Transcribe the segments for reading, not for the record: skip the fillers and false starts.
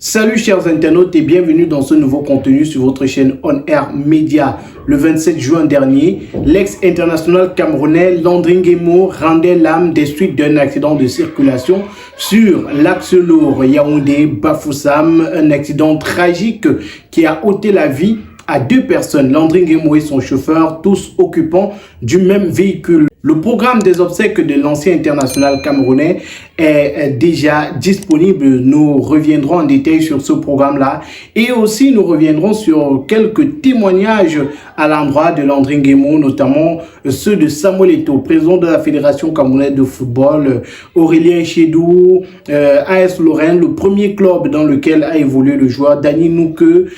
Salut chers internautes et bienvenue dans ce nouveau contenu sur votre chaîne On Air Media. Le 27 juin dernier, l'ex-international camerounais Landry Nguemo rendait l'âme des suites d'un accident de circulation sur l'axe lourd Yaoundé-Bafoussam, un accident tragique qui a ôté la vie à deux personnes, Landry Nguemo et son chauffeur, tous occupants du même véhicule. Le programme des obsèques de l'ancien international camerounais est déjà disponible. Nous reviendrons en détail sur ce programme-là et aussi nous reviendrons sur quelques témoignages à l'endroit de Landry Nguemo, notamment ceux de Samuel Eto'o, président de la Fédération camerounaise de football, Aurélien Chedou, AS Lorraine, le premier club dans lequel a évolué le joueur, Dani Nouke,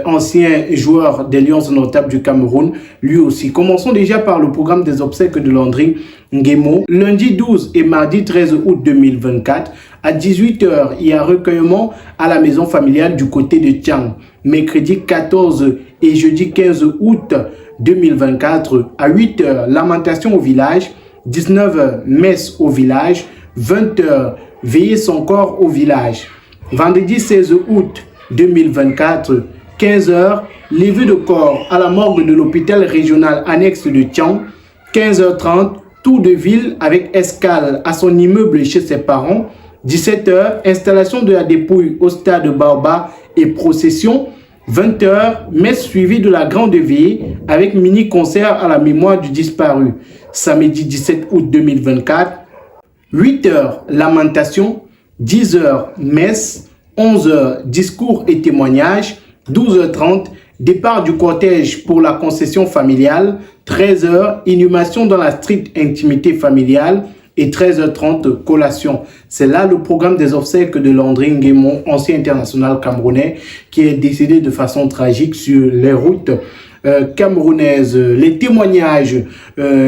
ancien joueur des Lions notables du Cameroun, lui aussi. Commençons déjà par le programme des obsèques de Landry Nguemo. Lundi 12 et mardi 13 août 2024, à 18 h, il y a recueillement à la maison familiale du côté de Tiang. Mercredi 14 et jeudi 15 août 2024, à 8 h, lamentation au village. 19 h, messe au village. 20 h, veiller son corps au village. Vendredi 16 août 2024, 15 h, levée de corps à la morgue de l'hôpital régional annexe de Tiang. 15 h 30, tour de ville avec escale à son immeuble chez ses parents. 17 h, installation de la dépouille au stade Baobab et procession. 20 h, messe suivie de la grande veillée avec mini-concert à la mémoire du disparu. Samedi 17 août 2024. 8 h, lamentation. 10 h, messe. 11 h, discours et témoignages. 12 h 30, départ du cortège pour la concession familiale. 13 h, inhumation dans la stricte intimité familiale. Et 13 h 30, collation. C'est là le programme des obsèques de Landry Nguemo, ancien international camerounais, qui est décédé de façon tragique sur les routes camerounaises. Les témoignages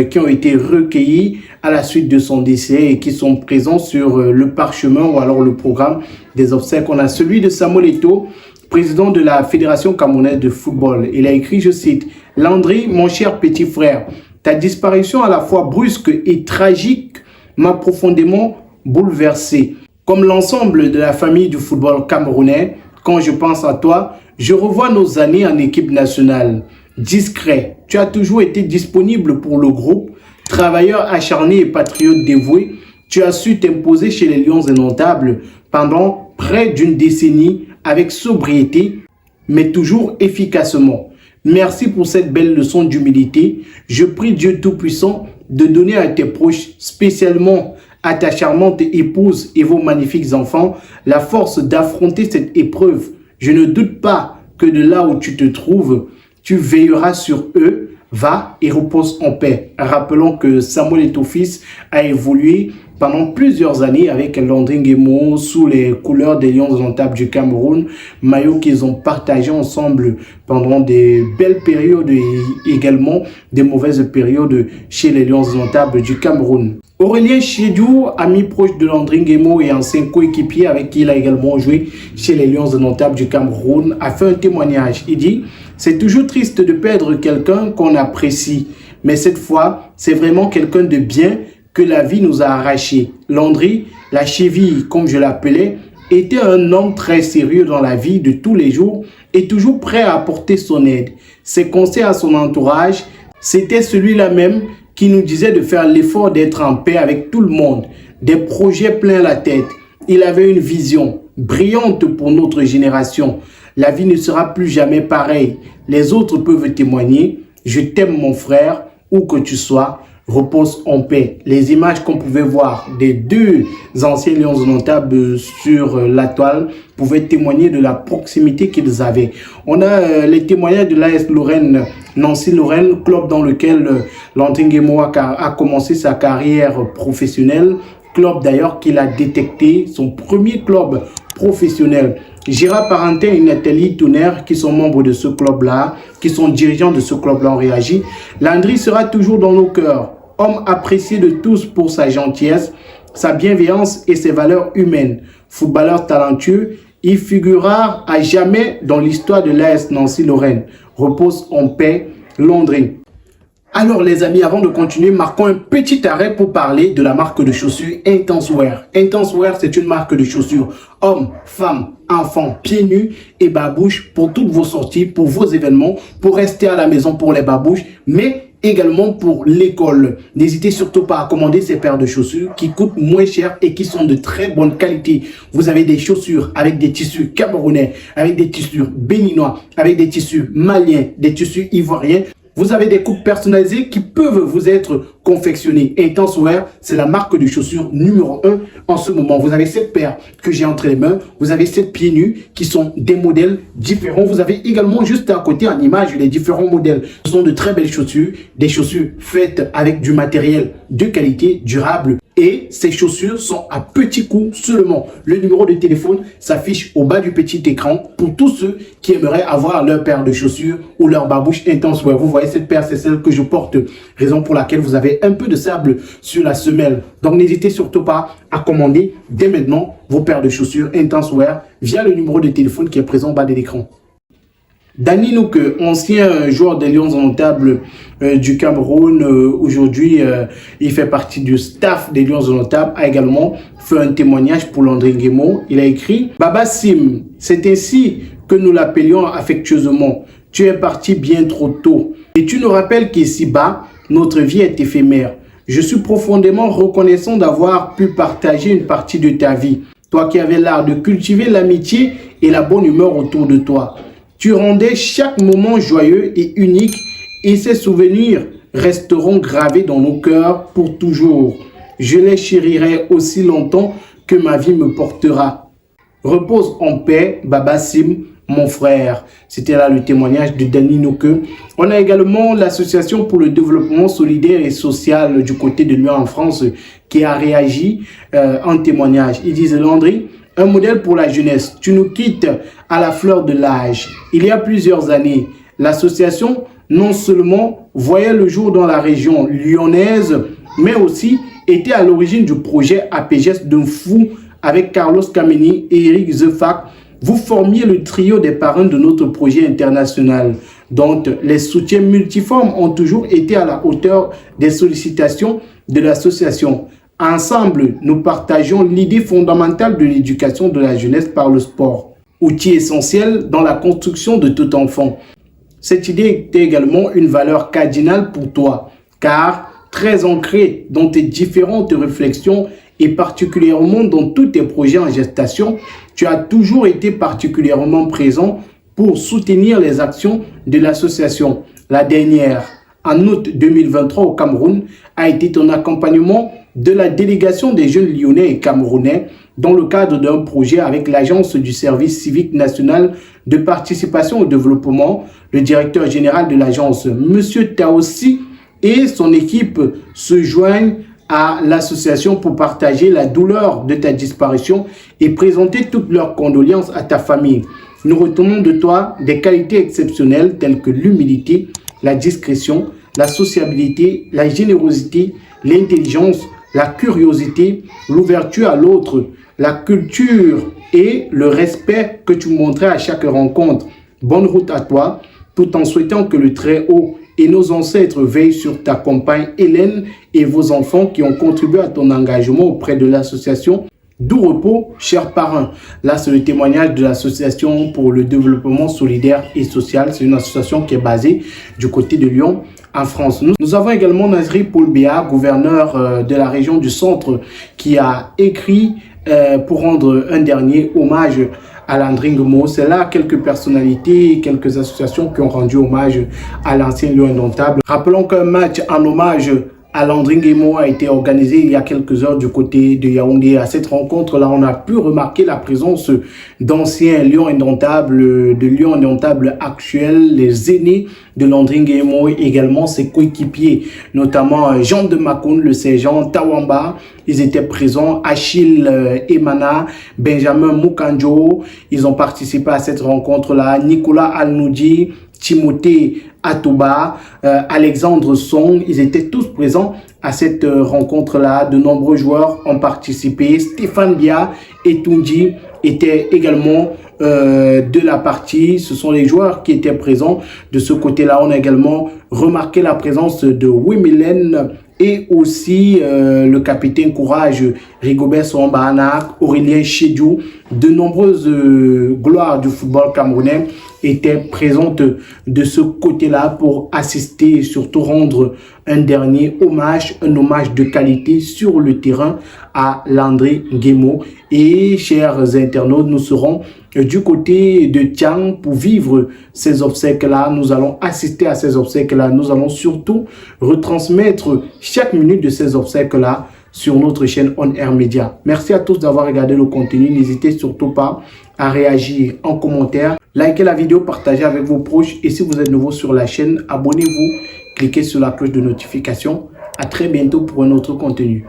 qui ont été recueillis à la suite de son décès et qui sont présents sur le parchemin ou alors le programme des obsèques. On a celui de Samuel Eto'o, président de la Fédération camerounaise de football. Il a écrit, je cite, « Landry, mon cher petit frère, ta disparition à la fois brusque et tragique m'a profondément bouleversé. Comme l'ensemble de la famille du football camerounais, quand je pense à toi, je revois nos années en équipe nationale. Discret, tu as toujours été disponible pour le groupe, travailleur acharné et patriote dévoué, tu as su t'imposer chez les Lions indomptables pendant près d'une décennie avec sobriété, mais toujours efficacement. Merci pour cette belle leçon d'humilité. Je prie Dieu Tout-Puissant de donner à tes proches, spécialement à ta charmante épouse et vos magnifiques enfants, la force d'affronter cette épreuve. Je ne doute pas que de là où tu te trouves, tu veilleras sur eux. Va et repose en paix. Rappelons que Samuel Eto'o fils a évolué pendant plusieurs années avec Landry Nguemo sous les couleurs des Lions indomptables du Cameroun, maillot qu'ils ont partagé ensemble pendant des belles périodes et également des mauvaises périodes chez les Lions indomptables du Cameroun. Aurélien Chedou, ami proche de Landry Nguemo et ancien coéquipier avec qui il a également joué chez les Lions indomptables du Cameroun, a fait un témoignage. Il dit « C'est toujours triste de perdre quelqu'un qu'on apprécie, mais cette fois, c'est vraiment quelqu'un de bien que la vie nous a arraché. Landry, la cheville comme je l'appelais, était un homme très sérieux dans la vie de tous les jours et toujours prêt à apporter son aide. Ses conseils à son entourage, c'était celui-là même qui nous disait de faire l'effort d'être en paix avec tout le monde, des projets plein la tête. Il avait une vision brillante pour notre génération. La vie ne sera plus jamais pareille. Les autres peuvent témoigner. Je t'aime mon frère, où que tu sois. Repose en paix. Les images qu'on pouvait voir des deux anciens Lions indomptables sur la toile pouvaient témoigner de la proximité qu'ils avaient. On a les témoignages de l'AS Lorraine, Nancy Lorraine, club dans lequel Landry Nguemo a commencé sa carrière professionnelle. Club d'ailleurs qu'il a détecté, son premier club professionnel. Gérard Parentin et Nathalie Tonnerre, qui sont membres de ce club-là, qui sont dirigeants de ce club-là, ont réagi. Landry sera toujours dans nos cœurs. Homme apprécié de tous pour sa gentillesse, sa bienveillance et ses valeurs humaines. Footballeur talentueux, il figurera à jamais dans l'histoire de l'AS Nancy Lorraine. Repose en paix, Landry. Alors les amis, avant de continuer, marquons un petit arrêt pour parler de la marque de chaussures Intense Wear. Intense Wear, c'est une marque de chaussures hommes, femmes, enfants, pieds nus et babouches pour toutes vos sorties, pour vos événements, pour rester à la maison pour les babouches, mais également pour l'école. N'hésitez surtout pas à commander ces paires de chaussures qui coûtent moins cher et qui sont de très bonne qualité. Vous avez des chaussures avec des tissus camerounais, avec des tissus béninois, avec des tissus maliens, des tissus ivoiriens. Vous avez des coupes personnalisées qui peuvent vous être confectionnées. Intense Wear, c'est la marque de chaussures numéro 1 en ce moment. Vous avez cette paire que j'ai entre les mains. Vous avez cette pieds nus qui sont des modèles différents. Vous avez également juste à côté en image les différents modèles. Ce sont de très belles chaussures, des chaussures faites avec du matériel de qualité, durable. Et ces chaussures sont à petit coût seulement. Le numéro de téléphone s'affiche au bas du petit écran pour tous ceux qui aimeraient avoir leur paire de chaussures ou leur babouche Intense Wear. Vous voyez cette paire, c'est celle que je porte, raison pour laquelle vous avez un peu de sable sur la semelle. Donc n'hésitez surtout pas à commander dès maintenant vos paires de chaussures Intense Wear via le numéro de téléphone qui est présent au bas de l'écran. Danny Nouke, ancien joueur des Lions indomptables du Cameroun, aujourd'hui il fait partie du staff des Lions indomptables, a également fait un témoignage pour Landry Nguemo. Il a écrit « Baba Sim, c'est ainsi que nous l'appelions affectueusement. Tu es parti bien trop tôt et tu nous rappelles qu'ici-bas, notre vie est éphémère. Je suis profondément reconnaissant d'avoir pu partager une partie de ta vie, toi qui avais l'art de cultiver l'amitié et la bonne humeur autour de toi. Tu rendais chaque moment joyeux et unique et ces souvenirs resteront gravés dans nos cœurs pour toujours. Je les chérirai aussi longtemps que ma vie me portera. Repose en paix, Baba Sim, mon frère. » C'était là le témoignage de Danny Nouke. On a également l'association pour le développement solidaire et social du côté de Lyon en France qui a réagi en témoignage. Ils disent « Landry, un modèle pour la jeunesse. Tu nous quittes à la fleur de l'âge. Il y a plusieurs années, l'association non seulement voyait le jour dans la région lyonnaise, mais aussi était à l'origine du projet APGES d'un fou avec Carlos Kameni et Eric Zefak. Vous formiez le trio des parrains de notre projet international, dont les soutiens multiformes ont toujours été à la hauteur des sollicitations de l'association. Ensemble, nous partageons l'idée fondamentale de l'éducation de la jeunesse par le sport, outil essentiel dans la construction de tout enfant. Cette idée était également une valeur cardinale pour toi, car très ancrée dans tes différentes réflexions et particulièrement dans tous tes projets en gestation, tu as toujours été particulièrement présent pour soutenir les actions de l'association. La dernière, en août 2023 au Cameroun, a été ton accompagnement de la délégation des jeunes lyonnais et camerounais dans le cadre d'un projet avec l'Agence du service civique national de participation au développement. Le directeur général de l'agence, M. Taossi, et son équipe se joignent à l'association pour partager la douleur de ta disparition et présenter toutes leurs condoléances à ta famille. Nous retenons de toi des qualités exceptionnelles telles que l'humilité, la discrétion, la sociabilité, la générosité, l'intelligence, la curiosité, l'ouverture à l'autre, la culture et le respect que tu montrais à chaque rencontre. Bonne route à toi, tout en souhaitant que le Très-Haut et nos ancêtres veillent sur ta compagne Hélène et vos enfants qui ont contribué à ton engagement auprès de l'association. Doux repos, chers parrains. Là, c'est le témoignage de l'association pour le développement solidaire et social. C'est une association qui est basée du côté de Lyon, en France. Nous avons également Nazri Paul Béa, gouverneur de la région du Centre, qui a écrit pour rendre un dernier hommage à Landry Nguemo. C'est là quelques personnalités, quelques associations qui ont rendu hommage à l'ancien Lion indomptable. Rappelons qu'un match en hommage à Landry Nguemo a été organisé il y a quelques heures du côté de Yaoundé. À cette rencontre-là, on a pu remarquer la présence d'anciens Lions indomptables, de Lions indomptables actuels, les aînés de Landry Nguemo, également ses coéquipiers, notamment Jean de Makoun, le sergent Tawamba. Ils étaient présents, Achille Emana, Benjamin Mukanjo. Ils ont participé à cette rencontre-là. Nicolas Alnoudi, Timothée Atouba, Alexandre Song, ils étaient tous présents à cette rencontre-là. De nombreux joueurs ont participé. Stéphane Bia et Tunji étaient également de la partie. Ce sont les joueurs qui étaient présents. De ce côté-là, on a également remarqué la présence de Wimelen et aussi le capitaine Courage Rigobert Sombana, Aurélien Chedjou. De nombreuses gloires du football camerounais étaient présentes de ce côté-là pour assister et surtout rendre un dernier hommage, un hommage de qualité sur le terrain à Landry Nguemo. Et chers internautes, nous serons du côté de Tian pour vivre ces obsèques-là. Nous allons assister à ces obsèques-là. Nous allons surtout retransmettre chaque minute de ces obsèques-là sur notre chaîne On Air Media. Merci à tous d'avoir regardé le contenu. N'hésitez surtout pas à réagir en commentaire. Likez la vidéo, partagez avec vos proches. Et si vous êtes nouveau sur la chaîne, abonnez-vous. Cliquez sur la cloche de notification. À très bientôt pour un autre contenu.